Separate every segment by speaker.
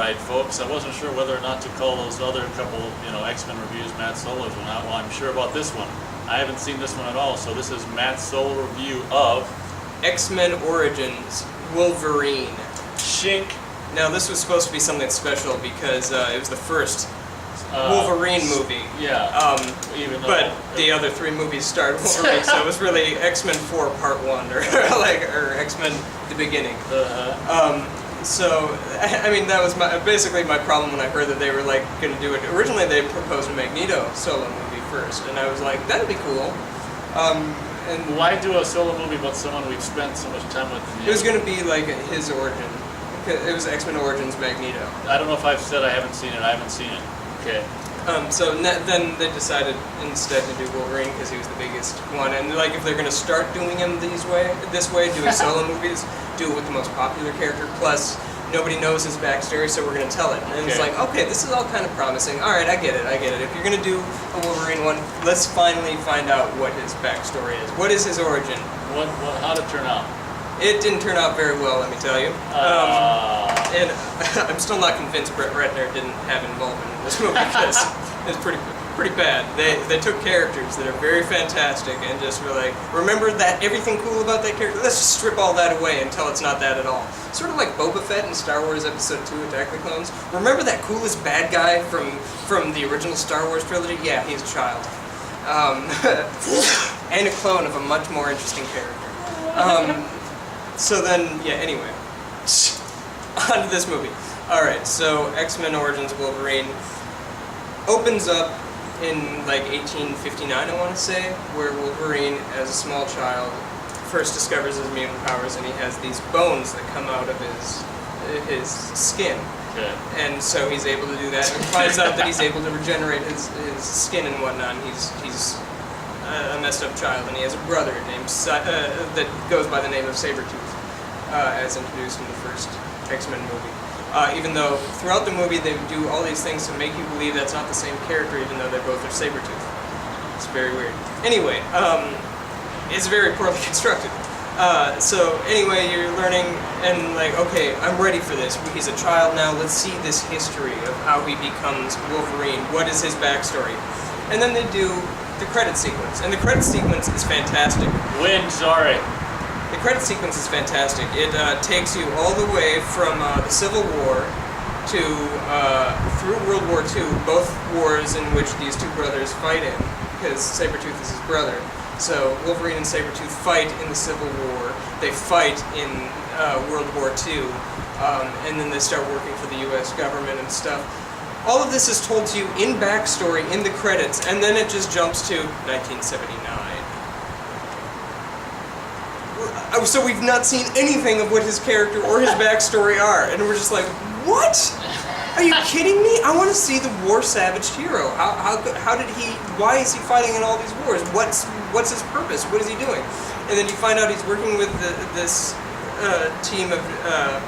Speaker 1: right, folks. I wasn't sure whether or not to call those other couple, X-Men reviews Matt Solo's or not. Well, I'm sure about this one. I haven't seen this one at all, so this is Matt's solo review of
Speaker 2: X-Men Origins Wolverine.
Speaker 1: Shink.
Speaker 2: Now, this was supposed to be something special because it was the first Wolverine movie.
Speaker 1: Yeah. Even though
Speaker 2: but the other three movies starred Wolverine, so it was really X-Men 4 Part 1, or X-Men The Beginning. So, I mean, that was basically my problem when I heard that they were going to do it. Originally, they proposed a Magneto solo movie first, and I was like, that'd be cool.
Speaker 1: And why do a solo movie about someone we've spent so much time with?
Speaker 2: It was going to be like his origin. It was X-Men Origins Magneto.
Speaker 1: I don't know if I've said I haven't seen it. I haven't seen it. Okay.
Speaker 2: So then they decided instead to do Wolverine because he was the biggest one. And if they're going to start doing him this way, doing solo movies, do it with the most popular character. Plus, nobody knows his backstory, so we're going to tell it. And it's like, okay, this is all kind of promising. All right, I get it. If you're going to do a Wolverine one, let's finally find out what his backstory is. What is his origin?
Speaker 1: How did it turn out?
Speaker 2: It didn't turn out very well, let me tell you. And I'm still not convinced Brett Ratner didn't have involvement in this movie because it's pretty bad. They took characters that are very fantastic and just were like, remember that everything cool about that character? Let's just strip all that away until it's not that at all. Sort of like Boba Fett in Star Wars Episode 2, Attack of the Clones. Remember that coolest bad guy from the original Star Wars trilogy? Yeah, he's a child. And a clone of a much more interesting character. So then, yeah, anyway. On to this movie. Alright, so X-Men Origins Wolverine opens up in 1859, I want to say, where Wolverine, as a small child, first discovers his mutant powers, and he has these bones that come out of his skin.
Speaker 1: Okay.
Speaker 2: And so he's able to do that, and finds out that he's able to regenerate his skin and whatnot, and he's a messed up child, and he has a brother named that goes by the name of Sabretooth, as introduced in the first X-Men movie. Even though throughout the movie they do all these things to make you believe that's not the same character, even though they both are Sabretooth. It's very weird. Anyway, it's very poorly constructed. So anyway, you're learning, and okay, I'm ready for this. He's a child now, let's see this history of how he becomes Wolverine. What is his backstory? And then they do the credit sequence, and the credit sequence is fantastic.
Speaker 1: Sorry.
Speaker 2: The credit sequence is fantastic. It takes you all the way from the Civil War to through World War II, both wars in which these two brothers fight in, because Sabretooth is his brother. So Wolverine and Sabretooth fight in the Civil War, they fight in World War II, and then they start working for the US government and stuff. All of this is told to you in backstory, in the credits, and then it just jumps to 1979. So we've not seen anything of what his character or his backstory are, and we're just like, what? Are you kidding me? I want to see the war-savaged hero. How did he? Why is he fighting in all these wars? What's his purpose? What is he doing? And then you find out he's working with this team of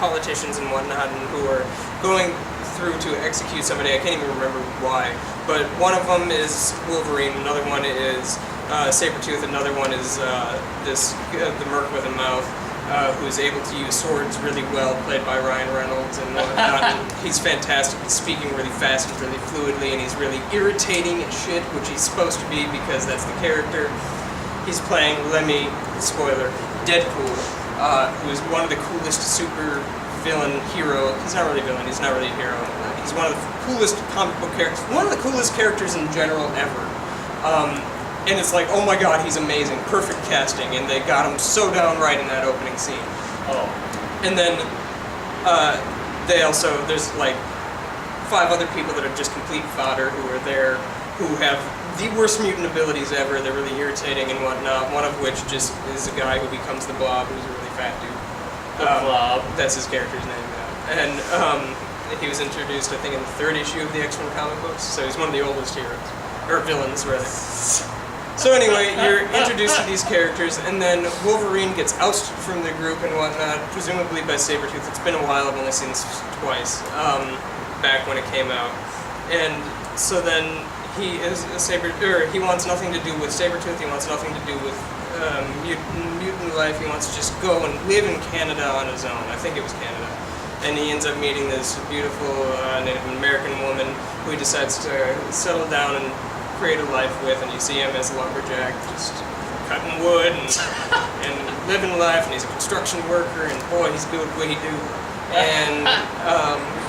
Speaker 2: politicians and whatnot, and who are going through to execute somebody. I can't even remember why, but one of them is Wolverine, another one is Sabretooth, another one is the Merc with a mouth, who's able to use swords really well, played by Ryan Reynolds and whatnot. And he's fantastic. He's speaking really fast and really fluidly, and he's really irritating as shit, which he's supposed to be because that's the character. He's playing spoiler, Deadpool, who is one of the coolest super villain hero. He's not really a villain, he's not really a hero. He's one of the coolest comic book characters, one of the coolest characters in general ever. And it's like, oh my god, he's amazing, perfect casting, and they got him so down right in that opening scene.
Speaker 1: Oh.
Speaker 2: And then there's 5 other people that are just complete fodder who are there, who have the worst mutant abilities ever. They're really irritating and whatnot, one of which just is a guy who becomes the Blob, who's a really fat dude.
Speaker 1: Blob.
Speaker 2: That's his character's name now. And he was introduced, I think, in the 3rd issue of the X-Men comic books, so he's one of the oldest heroes. Or villains, rather. So anyway, you're introduced to these characters, and then Wolverine gets ousted from the group and whatnot, presumably by Sabretooth. It's been a while, I've only seen this twice, back when it came out. And so then he wants nothing to do with Sabretooth, he wants nothing to do with mutant life, he wants to just go and live in Canada on his own. I think it was Canada. and he ends up meeting this beautiful Native American woman who he decides to settle down and create a life with, and you see him as a lumberjack, just cutting wood and living life, and he's a construction worker, and boy, he's good at what he do. And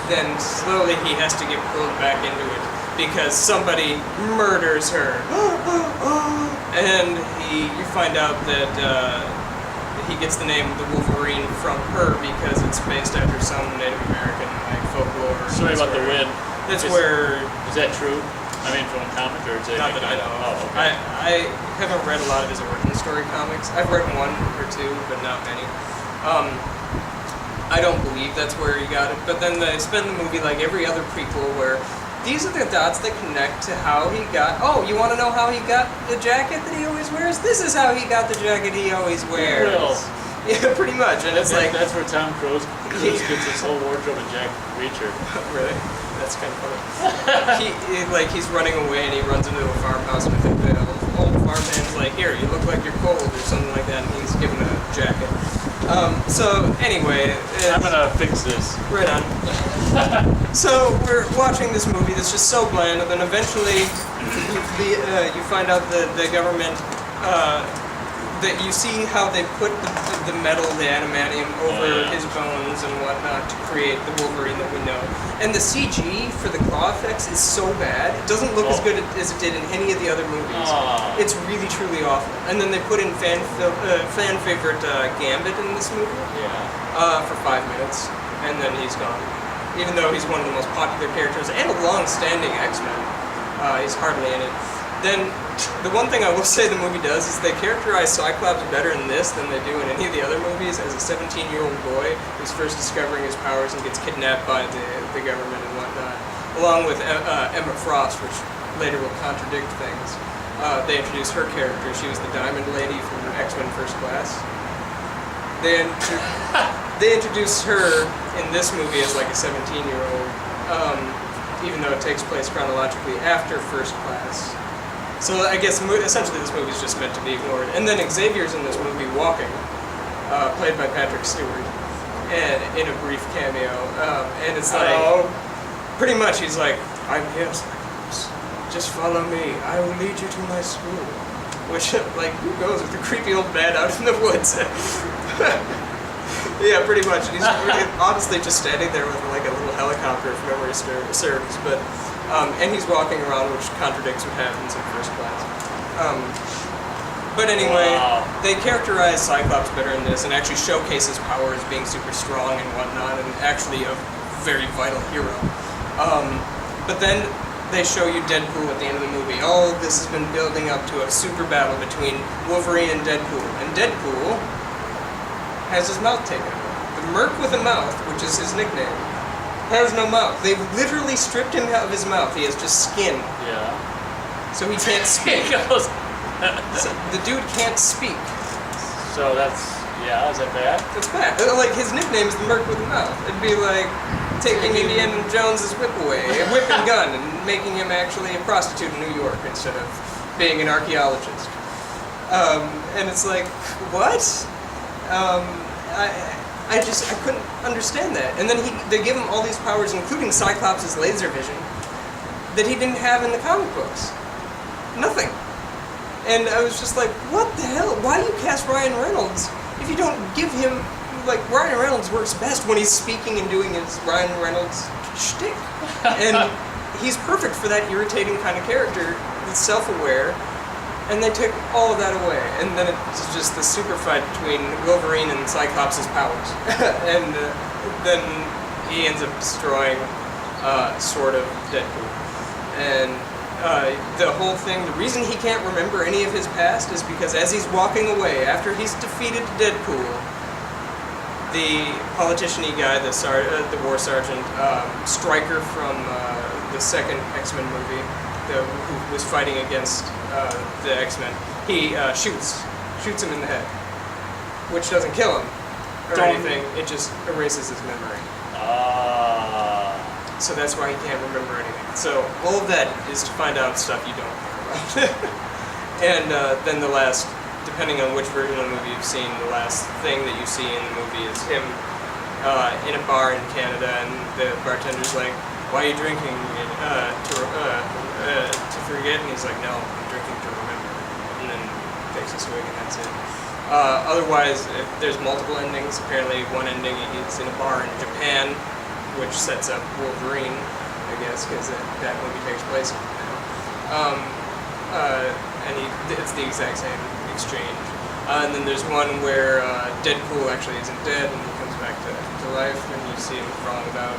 Speaker 2: then slowly he has to get pulled back into it because somebody murders her. And you find out that he gets the name the Wolverine from her because it's based after some Native American folklore.
Speaker 1: Sorry about the wind.
Speaker 2: That's where.
Speaker 1: Is that true? I mean, from a comic or is it?
Speaker 2: Not that I know of.
Speaker 1: Oh, okay.
Speaker 2: I haven't read a lot of his origin story comics. I've read one or two, but not many. I don't believe that's where he got it. But then they spend the movie like every other prequel where these are the dots that connect to how he got. Oh, you want to know how he got the jacket that he always wears? This is how he got the jacket he always wears.
Speaker 1: Will.
Speaker 2: Yeah, pretty much. And it's like
Speaker 1: that's where Tom Cruise gets his whole wardrobe and Jack Reacher.
Speaker 2: Really? That's kind of funny. He's running away and he runs into a farmhouse and I think the old farmhand's like, here, you look like you're cold or something like that, and he's given a jacket. So anyway,
Speaker 1: I'm gonna fix this.
Speaker 2: Right on. So we're watching this movie that's just so bland, and then eventually you find out that the government, that you see how they put the metal, the adamantium, over his bones and whatnot to create the Wolverine that we know. And the CG for the claw effects is so bad, it doesn't look as good as it did in any of the other movies. It's really, truly awful. And then they put in fan favorite Gambit in this movie for 5 minutes, and then he's gone. Even though he's one of the most popular characters and a long-standing X-Men, he's hardly in it. Then, the one thing I will say the movie does is they characterize Cyclops better in this than they do in any of the other movies as a 17-year-old boy who's first discovering his powers and gets kidnapped by the government and whatnot, along with Emma Frost, which later will contradict things. They introduce her character. She was the Diamond Lady from X-Men First Class. They introduce her in this movie as like a 17-year-old, even though it takes place chronologically after First Class. So I guess essentially this movie is just meant to be ignored. And then Xavier's in this movie walking, played by Patrick Stewart, and in a brief cameo. And it's like, pretty much he's like, I'm here, Cyclops. Just follow me. I will lead you to my school. Which, like, who goes with the creepy old man out in the woods? Yeah, pretty much. He's honestly just standing there with like a little helicopter, if memory serves. But and he's walking around, which contradicts what happens in First Class. But anyway, they characterize Cyclops better in this and actually showcase his power as being super strong and whatnot, and actually a very vital hero. But then they show you Deadpool at the end of the movie. Oh, this has been building up to a super battle between Wolverine and Deadpool. And Deadpool has his mouth taken away. The Merc with a mouth, which is his nickname, has no mouth. They've literally stripped him of his mouth. He has just skin.
Speaker 1: Yeah.
Speaker 2: So he can't speak. So the dude can't speak.
Speaker 1: So that's, is that bad?
Speaker 2: That's bad. Like, his nickname is the Merc with a mouth. It'd be like taking Indiana Jones's whip away, a whip and gun, and making him actually a prostitute in New York instead of being an archaeologist. And it's like, what? I couldn't understand that. And then they give him all these powers, including Cyclops' laser vision, that he didn't have in the comic books. Nothing. And I was just like, what the hell? Why do you cast Ryan Reynolds if you don't give him, like, Ryan Reynolds works best when he's speaking and doing his Ryan Reynolds shtick. And he's perfect for that irritating kind of character that's self-aware. And they took all of that away, and then it's just the super fight between Wolverine and Cyclops' powers. And then he ends up destroying, sort of, Deadpool. And the whole thing, the reason he can't remember any of his past is because as he's walking away, after he's defeated Deadpool, the politician-y guy, the war sergeant, Stryker from the second X-Men movie, who was fighting against the X-Men, he shoots him in the head, which doesn't kill him or anything, it just erases his memory. So that's why he can't remember anything. So all of that is to find out stuff you don't care about. And then the last, depending on which version of the movie you've seen, the last thing that you see in the movie is him in a bar in Canada, and the bartender's like, "Why are you drinking to forget?" And he's like, "No, I'm drinking to remember." And then takes a swig, and that's it. Otherwise, there's multiple endings. Apparently, one ending is in a bar in Japan, which sets up Wolverine, I guess, because that movie takes place in Japan. And it's the exact same exchange. And then there's one where Deadpool actually isn't dead, and he comes back to life, and you see him crawling about.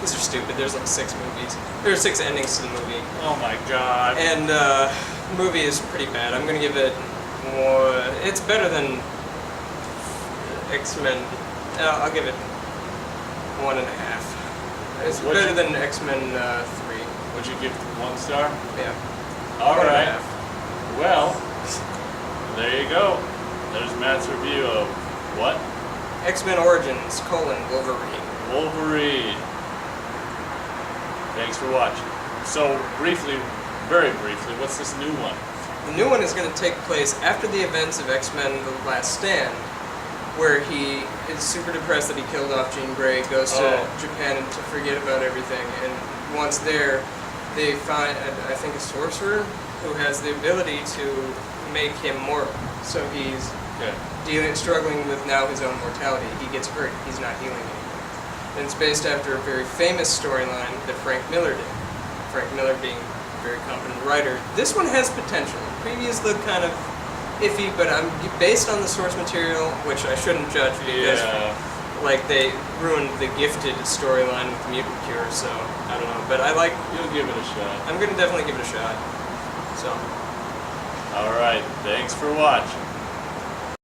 Speaker 2: These are stupid. There's like 6 movies. There are 6 endings to the movie.
Speaker 1: Oh my god.
Speaker 2: And the movie is pretty bad. I'm gonna give it more. It's better than X-Men. I'll give it 1.5. It's better than X-Men 3.
Speaker 1: Would you give 1 star?
Speaker 2: Yeah.
Speaker 1: All
Speaker 2: 1.5.
Speaker 1: right. Well, there you go. There's Matt's review of what?
Speaker 2: X-Men Origins: Wolverine.
Speaker 1: Wolverine. Thanks for watching. So briefly, very briefly, what's this new one?
Speaker 2: The new one is going to take place after the events of X-Men: The Last Stand, where he is super depressed that he killed off Jean Grey, goes to Japan to forget about everything, and once there, they find, I think, a sorcerer who has the ability to make him mortal. So he's struggling with now his own mortality. He gets hurt. He's not healing anymore. And it's based after a very famous storyline that Frank Miller did. Frank Miller being a very competent writer. This one has potential. Previous looked kind of iffy, but I'm based on the source material, which I shouldn't judge because like they ruined the Gifted storyline with the mutant cure. So I don't know, but I like.
Speaker 1: You'll give it a shot.
Speaker 2: I'm gonna definitely give it a shot. So.
Speaker 1: All right. Thanks for watching.